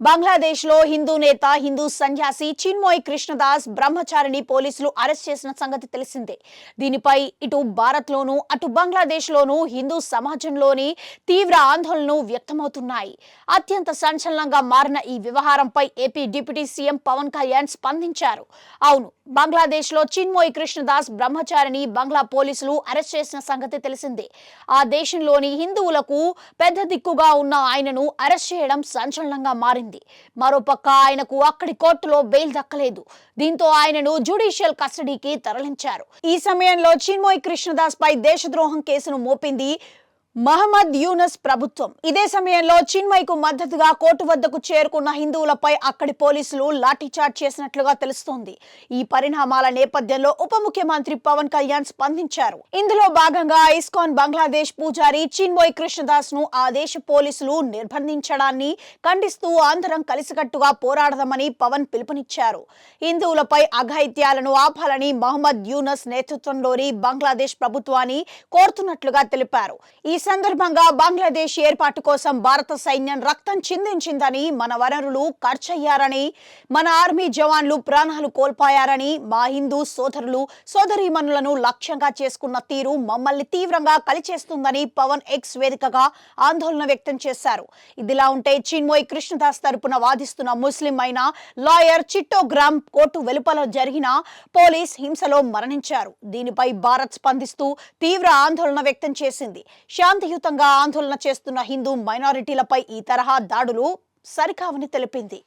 బంగ్లాదేశ్లో హిందూ నేత, హిందూ సన్యాసి చిన్మయ్ కృష్ణదాస్ బ్రహ్మచారిని పోలీసులు అరెస్ట్ చేసిన సంగతి తెలిసిందే. దీనిపై ఇటు భారత్లోనూ, అటు బంగ్లాదేశ్లోనూ హిందూ సమాజంలోని తీవ్ర ఆందోళనలు వ్యక్తమవుతున్నాయి. అత్యంత సంచలనంగా మారిన ఈ వ్యవహారంపై AP deputy CM Pawan Kalyan స్పందించారు. అవును, బంగ్లాదేశ్లో చిన్మయ్ కృష్ణదాస్ బ్రహ్మచారిని బంగ్లా పోలీసులు అరెస్ట్ చేసిన సంగతి తెలిసిందే. ఆ దేశంలోని హిందువులకు పెద్ద దిక్కుగా ఉన్న ఆయనను అరెస్ట్ చేయడం సంచలనంగా మారింది. మరోపక్క ఆయనకు అక్కడి కోర్టులో బెయిల్ దక్కలేదు. దీంతో ఆయనను జ్యుడిషియల్ కస్టడీకి తరలించారు. ఈ సమయంలో చిన్మయ్ కృష్ణదాస్ పై దేశద్రోహం కేసును మోపింది మహమ్మద్ యూనస్ ప్రభుత్వం. ఇదే సమయంలో చిన్మయ్ కు మద్దతుగా కోర్టు వద్దకు చేరుకున్న హిందువులపై అక్కడి పోలీసులు లాఠీచార్జ్ చేసినట్లుగా తెలుస్తోంది. ఈ పరిణామాల నేపథ్యంలో ఉప ముఖ్యమంత్రి పవన్ కళ్యాణ్ స్పందించారు. ఇందులో భాగంగా ఇస్కాన్ బంగ్లాదేశ్ పూజారి చిన్మయ్ కృష్ణదాస్ ను ఆ దేశ పోలీసులు నిర్బంధించడాన్ని ఖండిస్తూ అందరం కలిసికట్టుగా పోరాడదామని పవన్ పిలుపునిచ్చారు. హిందువులపై అఘాయిత్యాలను ఆపాలని మహమ్మద్ యూనస్ నేతృత్వంలోని బంగ్లాదేశ్ ప్రభుత్వాన్ని కోరుతున్నట్లుగా తెలిపారు. ఈ సందర్భంగా బంగ్లాదేశ్ ఏర్పాటు కోసం భారత సైన్యం రక్తం చిందించిందని, మన వనరులు ఖర్చయ్యారని, మన ఆర్మీ జవాన్లు ప్రాణాలు కోల్పోయారని, మా హిందూ సోదరులు సోదరీమణులను లక్ష్యంగా చేసుకున్న తీరు మమ్మల్ని తీవ్రంగా కలిచేస్తుందని పవన్ ఎక్స్ వేదికగా ఆందోళన వ్యక్తం చేశారు. ఇదిలా ఉంటే చిన్మయ్ కృష్ణదాస్ తరపున వాదిస్తున్న ముస్లిం అయిన లాయర్ చిట్టోగ్రామ్ కోర్టు వెలుపల జరిగిన పోలీస్ హింసలో మరణించారు. దీనిపై భారత్ స్పందిస్తూ తీవ్ర ఆందోళన వ్యక్తం చేసింది. శాంతియుతంగా ఆందోళన చేస్తున్న హిందూ మైనారిటీలపై ఈ తరహా దాడులు సరికావని తెలిపింది.